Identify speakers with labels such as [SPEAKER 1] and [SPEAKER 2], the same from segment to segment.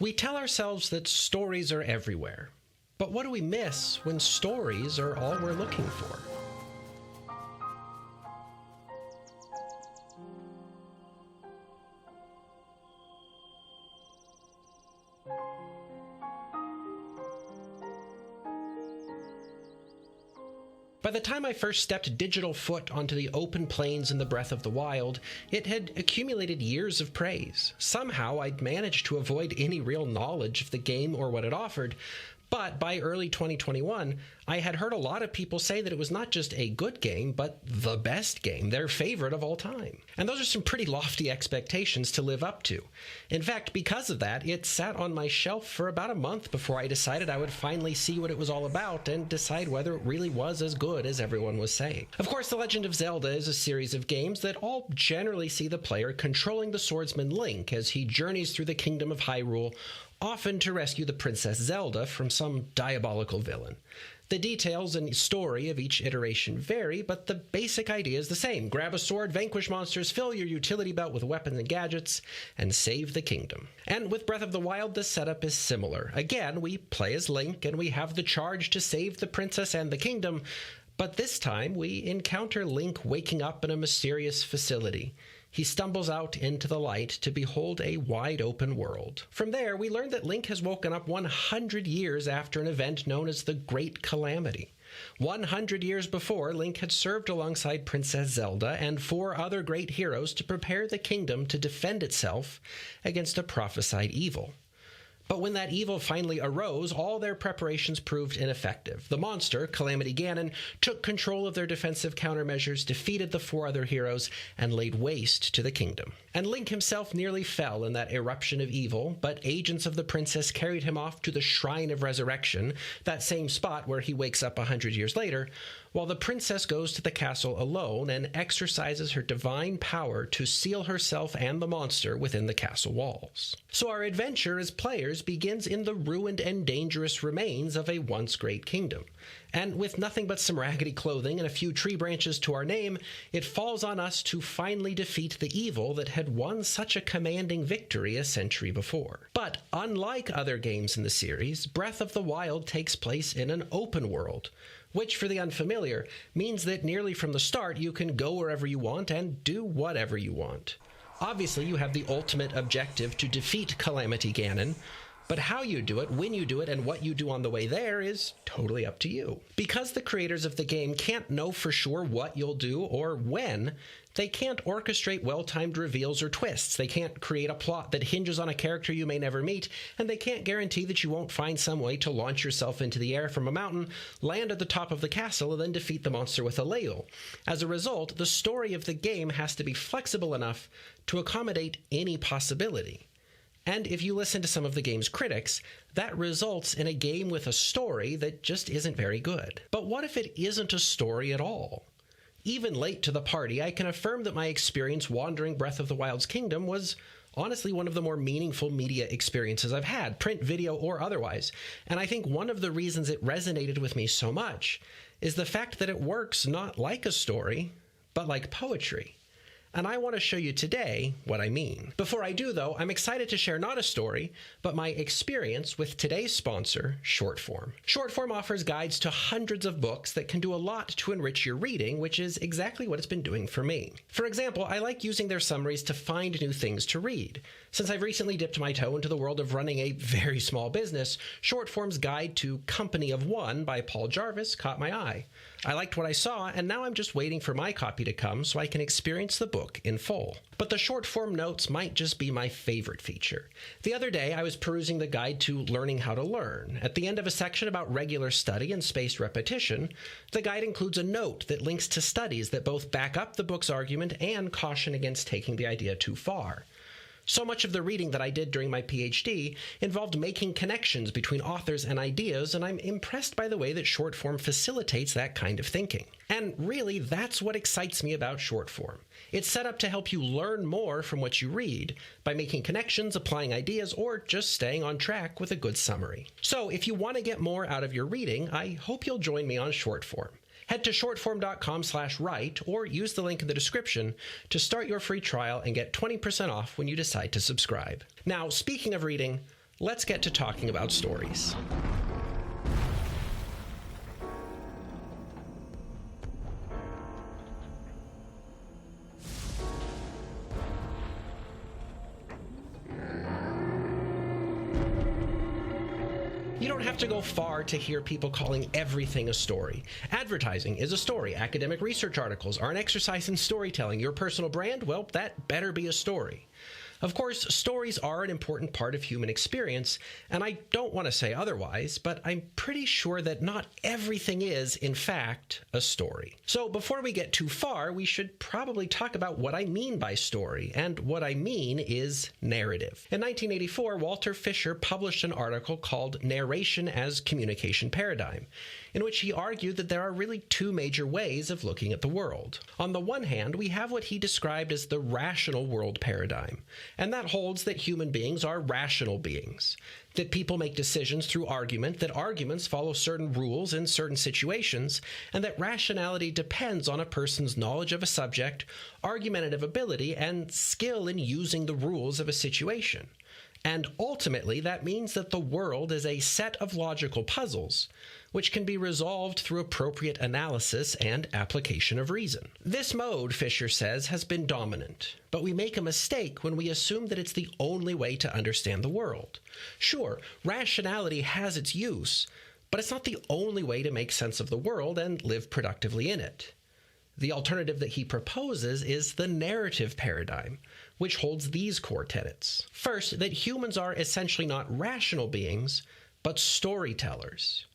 [SPEAKER 1] We tell ourselves that stories are everywhere, but what do we miss when stories are all we're looking for? By the time I first stepped digital foot onto the open plains in the Breath of the Wild, it had accumulated years of praise. Somehow I'd managed to avoid any real knowledge of the game or what it offered, but by early 2021, I had heard a lot of people say that it was not just a good game, but the best game, their favorite of all time. And those are some pretty lofty expectations to live up to. In fact, because of that, it sat on my shelf for about a month before I decided I would finally see what it was all about and decide whether it really was as good as everyone was saying. Of course, The Legend of Zelda is a series of games that all generally see the player controlling the swordsman Link as he journeys through the Kingdom of Hyrule, often to rescue the Princess Zelda from some diabolical villain. The details and story of each iteration vary, but the basic idea is the same. Grab a sword, vanquish monsters, fill your utility belt with weapons and gadgets, and save the kingdom. And with Breath of the Wild, the setup is similar. Again, we play as Link, and we have the charge to save the princess and the kingdom, but this time we encounter Link waking up in a mysterious facility. He stumbles out into the light to behold a wide-open world. From there, we learn that Link has woken up 100 years after an event known as the Great Calamity. 100 years before, Link had served alongside Princess Zelda and 4 other great heroes to prepare the kingdom to defend itself against a prophesied evil. But when that evil finally arose, all their preparations proved ineffective. The monster, Calamity Ganon, took control of their defensive countermeasures, defeated the 4 other heroes, and laid waste to the kingdom. And Link himself nearly fell in that eruption of evil, but agents of the princess carried him off to the Shrine of Resurrection, that same spot where he wakes up 100 years later, while the princess goes to the castle alone and exercises her divine power to seal herself and the monster within the castle walls. So our adventure as players begins in the ruined and dangerous remains of a once great kingdom. And with nothing but some raggedy clothing and a few tree branches to our name, it falls on us to finally defeat the evil that had won such a commanding victory a century before. But unlike other games in the series, Breath of the Wild takes place in an open world, which for the unfamiliar means that nearly from the start you can go wherever you want and do whatever you want. Obviously, you have the ultimate objective to defeat Calamity Ganon, but how you do it, when you do it, and what you do on the way there is totally up to you. Because the creators of the game can't know for sure what you'll do or when, they can't orchestrate well-timed reveals or twists. They can't create a plot that hinges on a character you may never meet, and they can't guarantee that you won't find some way to launch yourself into the air from a mountain, land at the top of the castle, and then defeat the monster with a ladle. As a result, the story of the game has to be flexible enough to accommodate any possibility. And if you listen to some of the game's critics, that results in a game with a story that just isn't very good. But what if it isn't a story at all? Even late to the party, I can affirm that my experience wandering Breath of the Wild's kingdom was honestly one of the more meaningful media experiences I've had, print, video, or otherwise. And I think one of the reasons it resonated with me so much is the fact that it works not like a story, but like poetry. And I want to show you today what I mean. Before I do, though, I'm excited to share not a story, but my experience with today's sponsor, Shortform. Shortform offers guides to hundreds of books that can do a lot to enrich your reading, which is exactly what it's been doing for me. For example, I like using their summaries to find new things to read. Since I've recently dipped my toe into the world of running a very small business, Shortform's guide to Company of One by Paul Jarvis caught my eye. I liked what I saw, and now I'm just waiting for my copy to come so I can experience the book in full. But the short-form notes might just be my favorite feature. The other day, I was perusing the guide to Learning How to Learn. At the end of a section about regular study and spaced repetition, the guide includes a note that links to studies that both back up the book's argument and caution against taking the idea too far. So much of the reading that I did during my PhD involved making connections between authors and ideas, and I'm impressed by the way that short form facilitates that kind of thinking. And really, that's what excites me about short form. It's set up to help you learn more from what you read by making connections, applying ideas, or just staying on track with a good summary. So if you want to get more out of your reading, I hope you'll join me on short form. Head to shortform.com/write or use the link in the description to start your free trial and get 20% off when you decide to subscribe. Now, speaking of reading, let's get to talking about stories. You don't have to go far to hear people calling everything a story. Advertising is a story. Academic research articles are an exercise in storytelling. Your personal brand, well, that better be a story. Of course, stories are an important part of human experience, and I don't want to say otherwise, but I'm pretty sure that not everything is, in fact, a story. So before we get too far, we should probably talk about what I mean by story, and what I mean is narrative. In 1984, Walter Fisher published an article called Narration as Communication Paradigm, in which he argued that there are really two major ways of looking at the world. On the one hand, we have what he described as the rational world paradigm, and that holds that human beings are rational beings, that people make decisions through argument, that arguments follow certain rules in certain situations, and that rationality depends on a person's knowledge of a subject, argumentative ability, and skill in using the rules of a situation. And ultimately, that means that the world is a set of logical puzzles, which can be resolved through appropriate analysis and application of reason. This mode, Fisher says, has been dominant, but we make a mistake when we assume that it's the only way to understand the world. Sure, rationality has its use, but it's not the only way to make sense of the world and live productively in it. The alternative that he proposes is the narrative paradigm, which holds these core tenets. First, that humans are essentially not rational beings, but storytellers.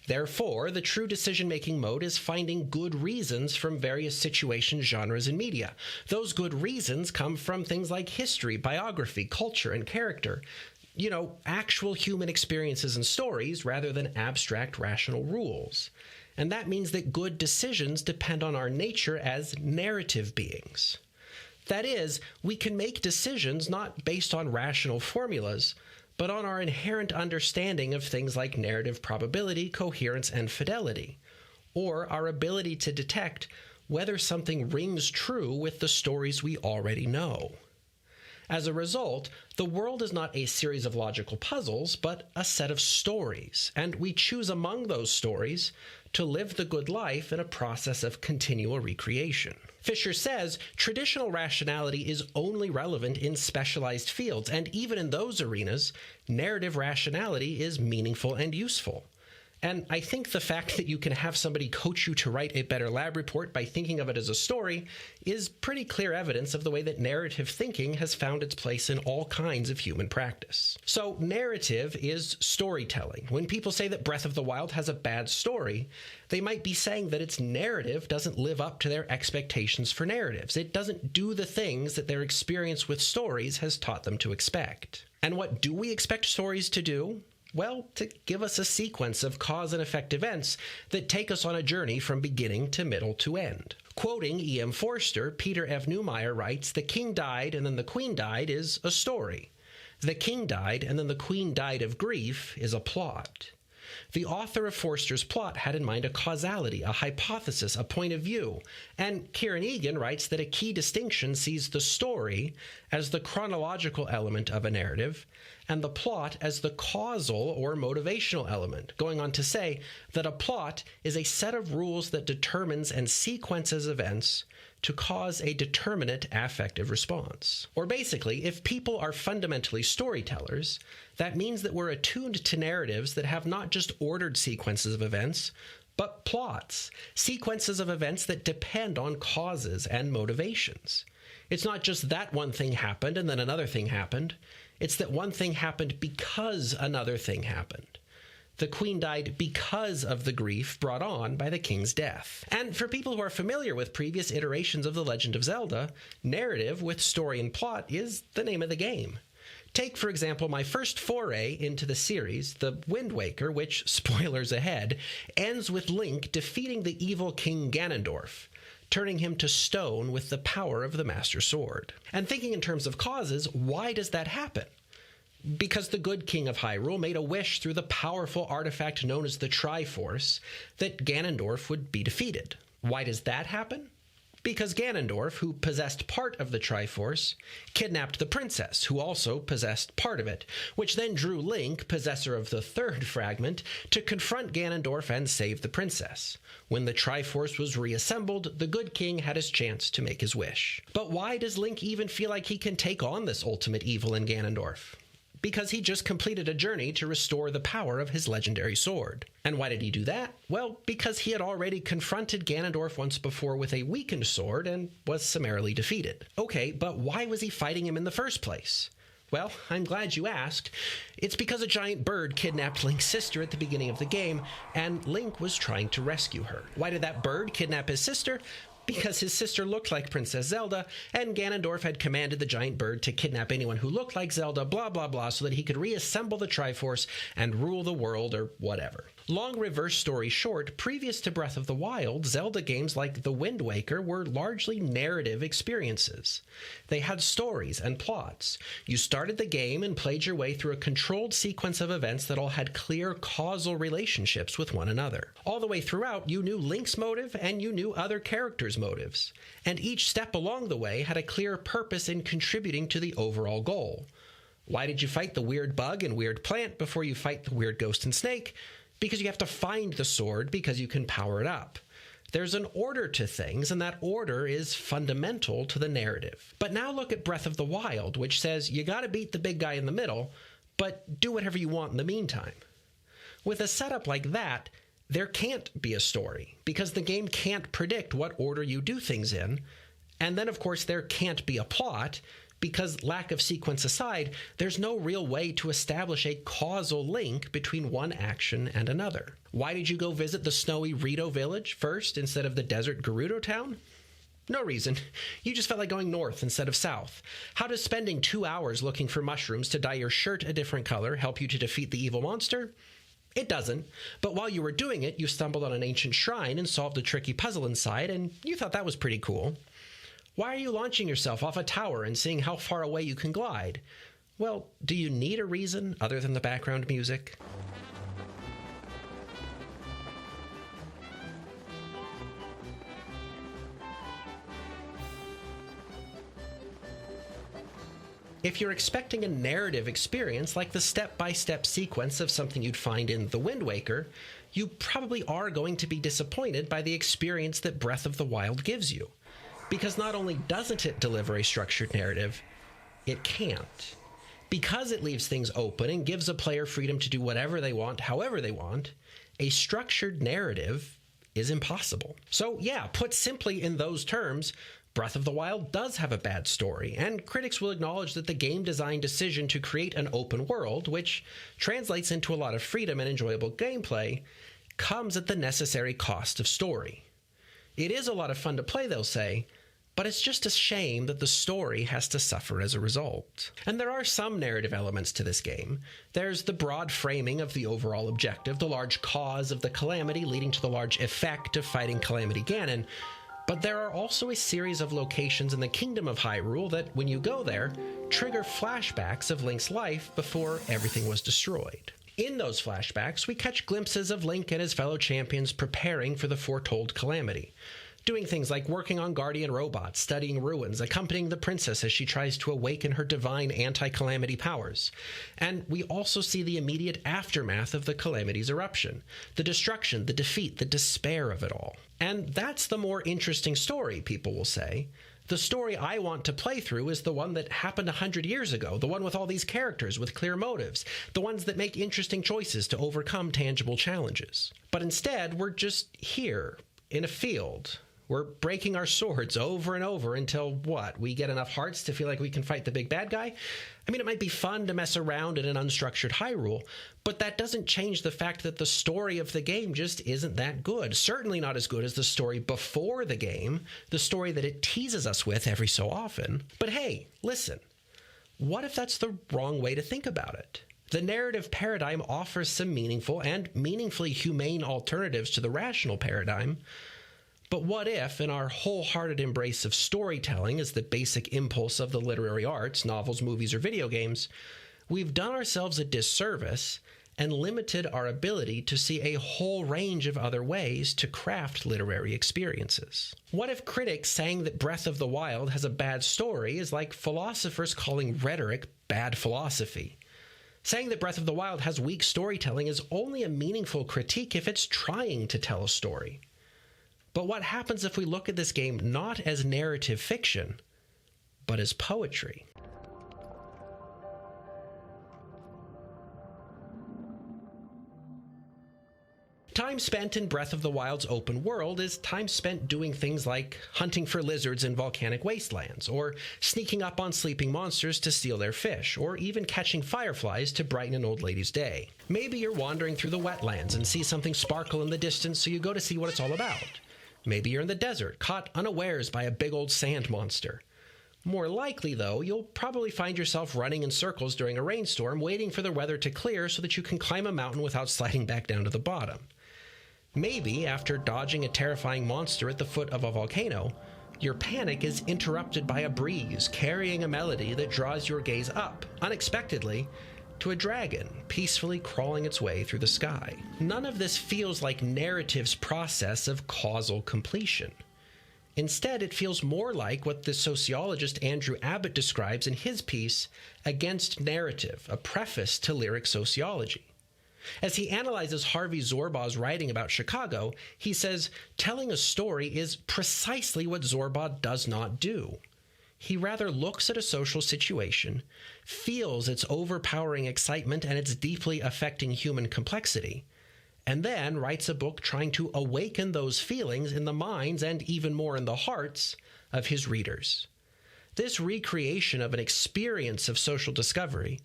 [SPEAKER 1] Therefore, the true decision-making mode is finding good reasons from various situations, genres, and media. Those good reasons come from things like history, biography, culture, and character. Actual human experiences and stories rather than abstract rational rules. And that means that good decisions depend on our nature as narrative beings. That is, we can make decisions not based on rational formulas, but on our inherent understanding of things like narrative probability, coherence, and fidelity, or our ability to detect whether something rings true with the stories we already know. As a result, the world is not a series of logical puzzles, but a set of stories, and we choose among those stories to live the good life in a process of continual recreation. Fisher says traditional rationality is only relevant in specialized fields, and even in those arenas, narrative rationality is meaningful and useful. And I think the fact that you can have somebody coach you to write a better lab report by thinking of it as a story is pretty clear evidence of the way that narrative thinking has found its place in all kinds of human practice. So narrative is storytelling. When people say that Breath of the Wild has a bad story, they might be saying that its narrative doesn't live up to their expectations for narratives. It doesn't do the things that their experience with stories has taught them to expect. And what do we expect stories to do? Well, to give us a sequence of cause and effect events that take us on a journey from beginning to middle to end. Quoting E.M. Forster, Peter F. Neumeier writes, "The king died and then the queen died is a story. The king died and then the queen died of grief is a plot." The author of Forster's plot had in mind a causality, a hypothesis, a point of view, and Kieran Egan writes that a key distinction sees the story as the chronological element of a narrative, and the plot as the causal or motivational element, going on to say that a plot is a set of rules that determines and sequences events to cause a determinate affective response. Or basically, if people are fundamentally storytellers, that means that we're attuned to narratives that have not just ordered sequences of events, but plots, sequences of events that depend on causes and motivations. It's not just that one thing happened and then another thing happened. It's that one thing happened because another thing happened. The queen died because of the grief brought on by the king's death. And for people who are familiar with previous iterations of The Legend of Zelda, narrative with story and plot is the name of the game. Take, for example, my first foray into the series, The Wind Waker, which, spoilers ahead, ends with Link defeating the evil King Ganondorf, turning him to stone with the power of the Master Sword. And thinking in terms of causes, why does that happen? Because the good king of Hyrule made a wish through the powerful artifact known as the Triforce that Ganondorf would be defeated. Why does that happen? Because Ganondorf, who possessed part of the Triforce, kidnapped the princess, who also possessed part of it, which then drew Link, possessor of the third fragment, to confront Ganondorf and save the princess. When the Triforce was reassembled, the good king had his chance to make his wish. But why does Link even feel like he can take on this ultimate evil in Ganondorf? Because he just completed a journey to restore the power of his legendary sword. And why did he do that? Well, because he had already confronted Ganondorf once before with a weakened sword and was summarily defeated. Okay, but why was he fighting him in the first place? Well, I'm glad you asked. It's because a giant bird kidnapped Link's sister at the beginning of the game, and Link was trying to rescue her. Why did that bird kidnap his sister? Because his sister looked like Princess Zelda, and Ganondorf had commanded the giant bird to kidnap anyone who looked like Zelda, blah blah blah, so that he could reassemble the Triforce and rule the world or whatever. Long reverse story short, previous to Breath of the Wild, Zelda games like The Wind Waker were largely narrative experiences. They had stories and plots. You started the game and played your way through a controlled sequence of events that all had clear causal relationships with one another. All the way throughout, you knew Link's motive and you knew other characters' motives. And each step along the way had a clear purpose in contributing to the overall goal. Why did you fight the weird bug and weird plant before you fight the weird ghost and snake? Because you have to find the sword because you can power it up. There's an order to things, and that order is fundamental to the narrative. But now look at Breath of the Wild, which says you gotta beat the big guy in the middle, but do whatever you want in the meantime. With a setup like that, there can't be a story, because the game can't predict what order you do things in, and then of course there can't be a plot, because lack of sequence aside, there's no real way to establish a causal link between one action and another. Why did you go visit the snowy Rito village first instead of the desert Gerudo town? No reason. You just felt like going north instead of south. How does spending 2 hours looking for mushrooms to dye your shirt a different color help you to defeat the evil monster? It doesn't, but while you were doing it, you stumbled on an ancient shrine and solved a tricky puzzle inside, and you thought that was pretty cool. Why are you launching yourself off a tower and seeing how far away you can glide? Well, do you need a reason other than the background music? If you're expecting a narrative experience like the step-by-step sequence of something you'd find in The Wind Waker, you probably are going to be disappointed by the experience that Breath of the Wild gives you. Because not only doesn't it deliver a structured narrative, it can't. Because it leaves things open and gives a player freedom to do whatever they want, however they want, a structured narrative is impossible. So yeah, put simply in those terms, Breath of the Wild does have a bad story, and critics will acknowledge that the game design decision to create an open world, which translates into a lot of freedom and enjoyable gameplay, comes at the necessary cost of story. It is a lot of fun to play, they'll say, but it's just a shame that the story has to suffer as a result. And there are some narrative elements to this game. There's the broad framing of the overall objective, the large cause of the calamity leading to the large effect of fighting Calamity Ganon, but there are also a series of locations in the Kingdom of Hyrule that, when you go there, trigger flashbacks of Link's life before everything was destroyed. In those flashbacks, we catch glimpses of Link and his fellow champions preparing for the foretold calamity, doing things like working on guardian robots, studying ruins, accompanying the princess as she tries to awaken her divine anti-calamity powers. And we also see the immediate aftermath of the calamity's eruption, the destruction, the defeat, the despair of it all. And that's the more interesting story, people will say. The story I want to play through is the one that happened 100 years ago, the one with all these characters with clear motives, the ones that make interesting choices to overcome tangible challenges. But instead, we're just here, in a field. We're breaking our swords over and over until, what, we get enough hearts to feel like we can fight the big bad guy? I mean, it might be fun to mess around in an unstructured Hyrule, but that doesn't change the fact that the story of the game just isn't that good. Certainly not as good as the story before the game, the story that it teases us with every so often. But hey, listen, what if that's the wrong way to think about it? The narrative paradigm offers some meaningful and meaningfully humane alternatives to the rational paradigm. But what if, in our wholehearted embrace of storytelling as the basic impulse of the literary arts, novels, movies, or video games, we've done ourselves a disservice and limited our ability to see a whole range of other ways to craft literary experiences. What if critics saying that Breath of the Wild has a bad story is like philosophers calling rhetoric bad philosophy? Saying that Breath of the Wild has weak storytelling is only a meaningful critique if it's trying to tell a story. But what happens if we look at this game not as narrative fiction, but as poetry? Time spent in Breath of the Wild's open world is time spent doing things like hunting for lizards in volcanic wastelands, or sneaking up on sleeping monsters to steal their fish, or even catching fireflies to brighten an old lady's day. Maybe you're wandering through the wetlands and see something sparkle in the distance, so you go to see what it's all about. Maybe you're in the desert, caught unawares by a big old sand monster. More likely, though, you'll probably find yourself running in circles during a rainstorm, waiting for the weather to clear so that you can climb a mountain without sliding back down to the bottom. Maybe, after dodging a terrifying monster at the foot of a volcano, your panic is interrupted by a breeze carrying a melody that draws your gaze up, unexpectedly, to a dragon peacefully crawling its way through the sky. None of this feels like narrative's process of causal completion. Instead, it feels more like what the sociologist Andrew Abbott describes in his piece, Against Narrative, a preface to lyric sociology. As he analyzes Harvey Zorbaugh's writing about Chicago, he says, telling a story is precisely what Zorbaugh does not do. He rather looks at a social situation, feels its overpowering excitement and its deeply affecting human complexity, and then writes a book trying to awaken those feelings in the minds and even more in the hearts of his readers. This recreation of an experience of social discovery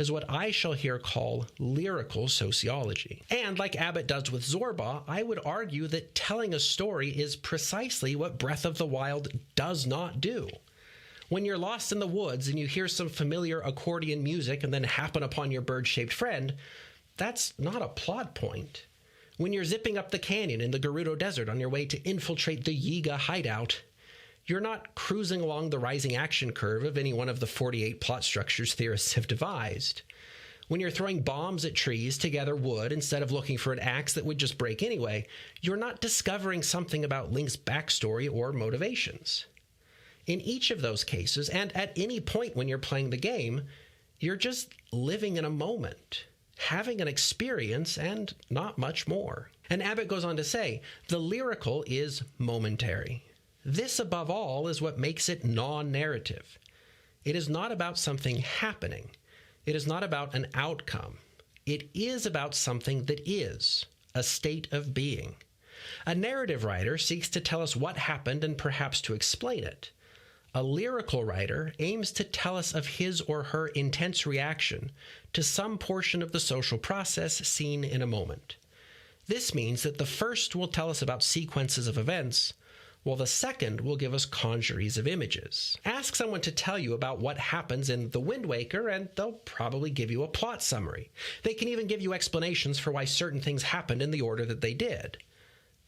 [SPEAKER 1] is what I shall here call lyrical sociology. And like Abbott does with Zorbaugh, I would argue that telling a story is precisely what Breath of the Wild does not do. When you're lost in the woods and you hear some familiar accordion music and then happen upon your bird-shaped friend, that's not a plot point. When you're zipping up the canyon in the Gerudo Desert on your way to infiltrate the Yiga hideout, you're not cruising along the rising action curve of any one of the 48 plot structures theorists have devised. When you're throwing bombs at trees to gather wood instead of looking for an axe that would just break anyway, you're not discovering something about Link's backstory or motivations. In each of those cases, and at any point when you're playing the game, you're just living in a moment, having an experience, and not much more. And Abbott goes on to say, the lyrical is momentary. This, above all, is what makes it non-narrative. It is not about something happening. It is not about an outcome. It is about something that is, a state of being. A narrative writer seeks to tell us what happened and perhaps to explain it. A lyrical writer aims to tell us of his or her intense reaction to some portion of the social process seen in a moment. This means that the first will tell us about sequences of events, while the second will give us congeries of images. Ask someone to tell you about what happens in The Wind Waker, and they'll probably give you a plot summary. They can even give you explanations for why certain things happened in the order that they did.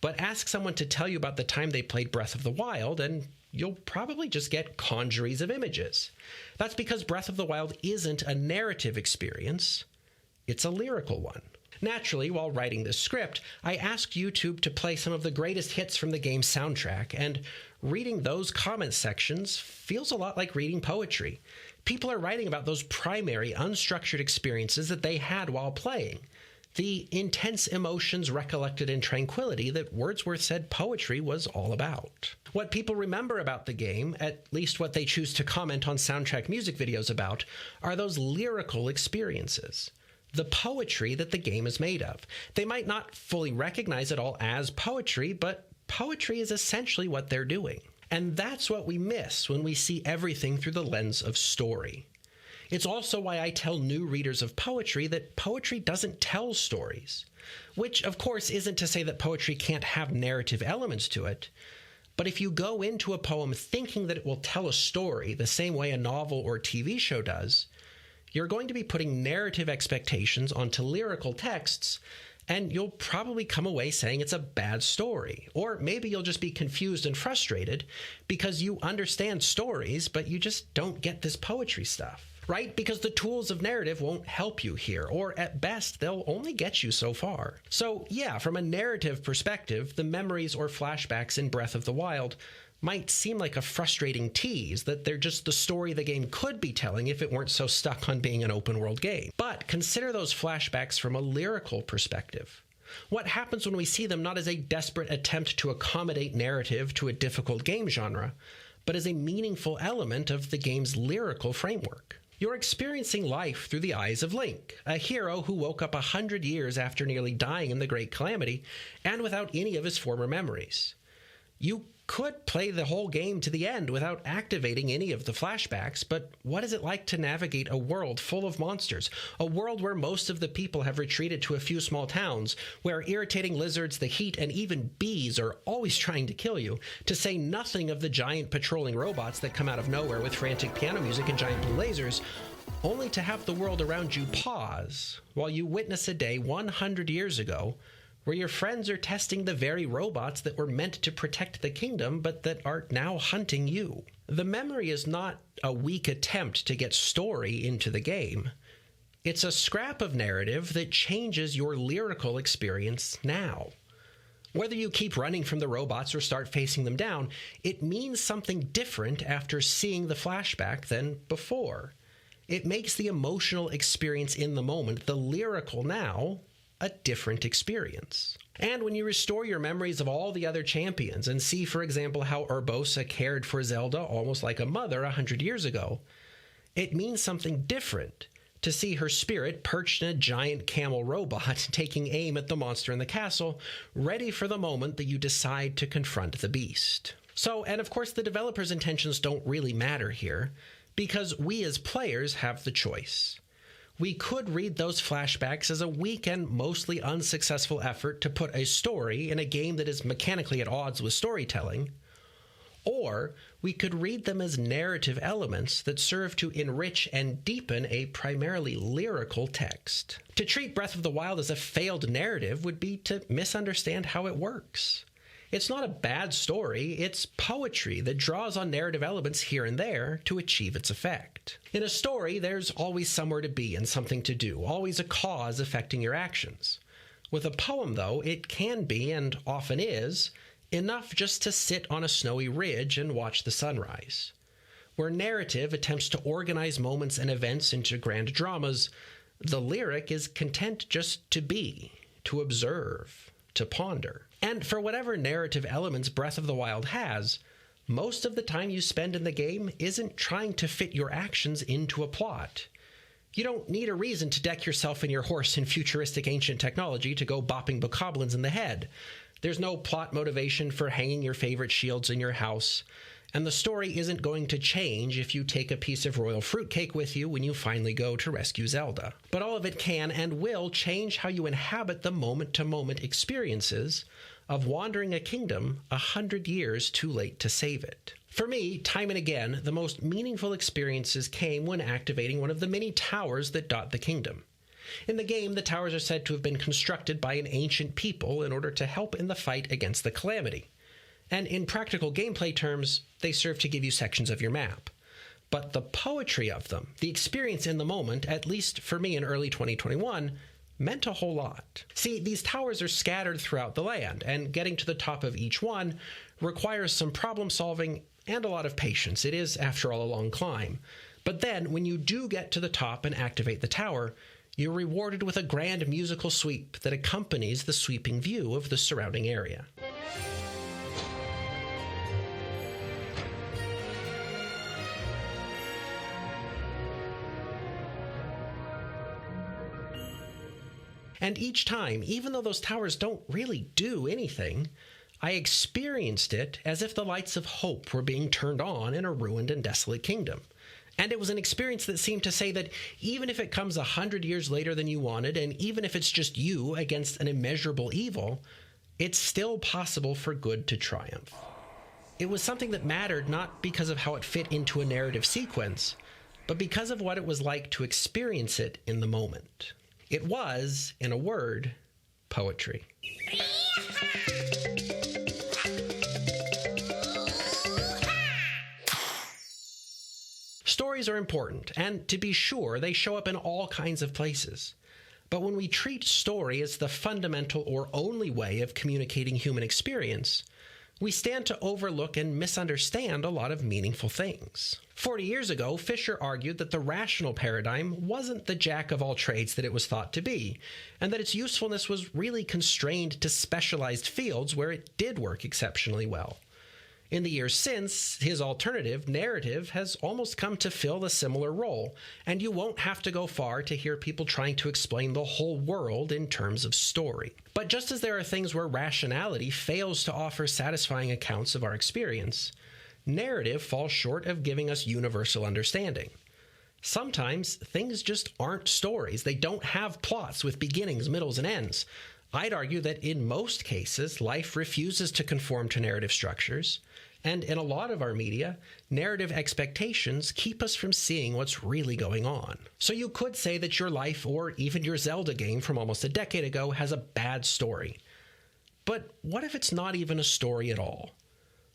[SPEAKER 1] But ask someone to tell you about the time they played Breath of the Wild, and you'll probably just get congeries of images. That's because Breath of the Wild isn't a narrative experience, it's a lyrical one. Naturally, while writing this script, I asked YouTube to play some of the greatest hits from the game's soundtrack, and reading those comment sections feels a lot like reading poetry. People are writing about those primary, unstructured experiences that they had while playing, the intense emotions recollected in tranquility that Wordsworth said poetry was all about. What people remember about the game, at least what they choose to comment on soundtrack music videos about, are those lyrical experiences. The poetry that the game is made of. They might not fully recognize it all as poetry, but poetry is essentially what they're doing. And that's what we miss when we see everything through the lens of story. It's also why I tell new readers of poetry that poetry doesn't tell stories. Which, of course, isn't to say that poetry can't have narrative elements to it. But if you go into a poem thinking that it will tell a story the same way a novel or TV show does, you're going to be putting narrative expectations onto lyrical texts, and you'll probably come away saying it's a bad story. Or maybe you'll just be confused and frustrated because you understand stories, but you just don't get this poetry stuff. right? Because the tools of narrative won't help you here, or at best, they'll only get you so far. So yeah, from a narrative perspective, the memories or flashbacks in Breath of the Wild might seem like a frustrating tease, that they're just the story the game could be telling if it weren't so stuck on being an open world game. But consider those flashbacks from a lyrical perspective. What happens when we see them not as a desperate attempt to accommodate narrative to a difficult game genre, but as a meaningful element of the game's lyrical framework? You're experiencing life through the eyes of Link, a hero who woke up 100 years after nearly dying in the Great Calamity, and without any of his former memories. You could play the whole game to the end without activating any of the flashbacks, but what is it like to navigate a world full of monsters? A world where most of the people have retreated to a few small towns, where irritating lizards, the heat, and even bees are always trying to kill you, to say nothing of the giant patrolling robots that come out of nowhere with frantic piano music and giant blue lasers, only to have the world around you pause while you witness a day 100 years ago where your friends are testing the very robots that were meant to protect the kingdom, but that are now hunting you. The memory is not a weak attempt to get story into the game. It's a scrap of narrative that changes your lyrical experience now. Whether you keep running from the robots or start facing them down, it means something different after seeing the flashback than before. It makes the emotional experience in the moment, the lyrical now, a different experience. And when you restore your memories of all the other champions and see, for example, how Urbosa cared for Zelda almost like a mother 100 years ago, it means something different to see her spirit perched in a giant camel robot taking aim at the monster in the castle, ready for the moment that you decide to confront the beast. So, and of course the developer's intentions don't really matter here, because we as players have the choice. We could read those flashbacks as a weak and mostly unsuccessful effort to put a story in a game that is mechanically at odds with storytelling, or we could read them as narrative elements that serve to enrich and deepen a primarily lyrical text. To treat Breath of the Wild as a failed narrative would be to misunderstand how it works. It's not a bad story, it's poetry that draws on narrative elements here and there to achieve its effect. In a story, there's always somewhere to be and something to do, always a cause affecting your actions. With a poem, though, it can be, and often is, enough just to sit on a snowy ridge and watch the sunrise. Where narrative attempts to organize moments and events into grand dramas, the lyric is content just to be, to observe, to ponder. And for whatever narrative elements Breath of the Wild has, most of the time you spend in the game isn't trying to fit your actions into a plot. You don't need a reason to deck yourself and your horse in futuristic ancient technology to go bopping bokoblins in the head. There's no plot motivation for hanging your favorite shields in your house, and the story isn't going to change if you take a piece of royal fruitcake with you when you finally go to rescue Zelda. But all of it can and will change how you inhabit the moment-to-moment experiences of wandering a kingdom 100 years too late to save it. For me, time and again, the most meaningful experiences came when activating one of the many towers that dot the kingdom. In the game, the towers are said to have been constructed by an ancient people in order to help in the fight against the calamity. And in practical gameplay terms, they serve to give you sections of your map. But the poetry of them, the experience in the moment, at least for me in early 2021, meant a whole lot. See, these towers are scattered throughout the land, and getting to the top of each one requires some problem solving and a lot of patience. It is, after all, a long climb. But then, when you do get to the top and activate the tower, you're rewarded with a grand musical sweep that accompanies the sweeping view of the surrounding area. And each time, even though those towers don't really do anything, I experienced it as if the lights of hope were being turned on in a ruined and desolate kingdom. And it was an experience that seemed to say that even if it comes 100 years later than you wanted, and even if it's just you against an immeasurable evil, it's still possible for good to triumph. It was something that mattered not because of how it fit into a narrative sequence, but because of what it was like to experience it in the moment. It was, in a word, poetry. Stories are important, and to be sure, they show up in all kinds of places. But when we treat story as the fundamental or only way of communicating human experience, we stand to overlook and misunderstand a lot of meaningful things. 40 years ago, Fisher argued that the rational paradigm wasn't the jack of all trades that it was thought to be, and that its usefulness was really constrained to specialized fields where it did work exceptionally well. In the years since, his alternative, narrative, has almost come to fill a similar role, and you won't have to go far to hear people trying to explain the whole world in terms of story. But just as there are things where rationality fails to offer satisfying accounts of our experience, narrative falls short of giving us universal understanding. Sometimes things just aren't stories. They don't have plots with beginnings, middles, and ends. I'd argue that in most cases, life refuses to conform to narrative structures, and in a lot of our media, narrative expectations keep us from seeing what's really going on. So you could say that your life, or even your Zelda game from almost a decade ago, has a bad story. But what if it's not even a story at all?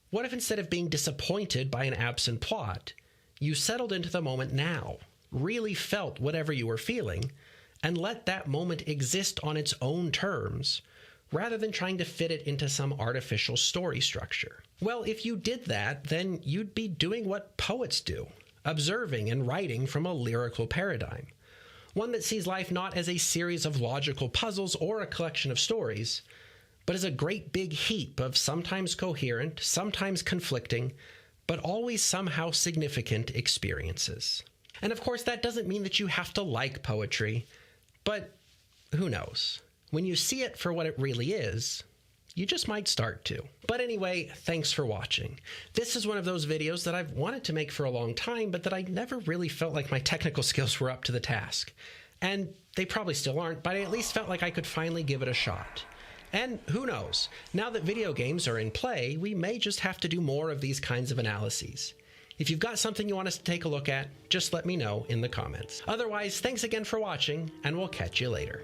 [SPEAKER 1] What if instead of being disappointed by an absent plot, you settled into the moment now, really felt whatever you were feeling, and let that moment exist on its own terms, rather than trying to fit it into some artificial story structure? Well, if you did that, then you'd be doing what poets do, observing and writing from a lyrical paradigm, one that sees life not as a series of logical puzzles or a collection of stories, but as a great big heap of sometimes coherent, sometimes conflicting, but always somehow significant experiences. And of course, that doesn't mean that you have to like poetry, but who knows? When you see it for what it really is, you just might start to. But anyway, thanks for watching. This is one of those videos that I've wanted to make for a long time, but that I never really felt like my technical skills were up to the task. And they probably still aren't, but I at least felt like I could finally give it a shot. And who knows, now that video games are in play, we may just have to do more of these kinds of analyses. If you've got something you want us to take a look at, just let me know in the comments. Otherwise, thanks again for watching, and we'll catch you later.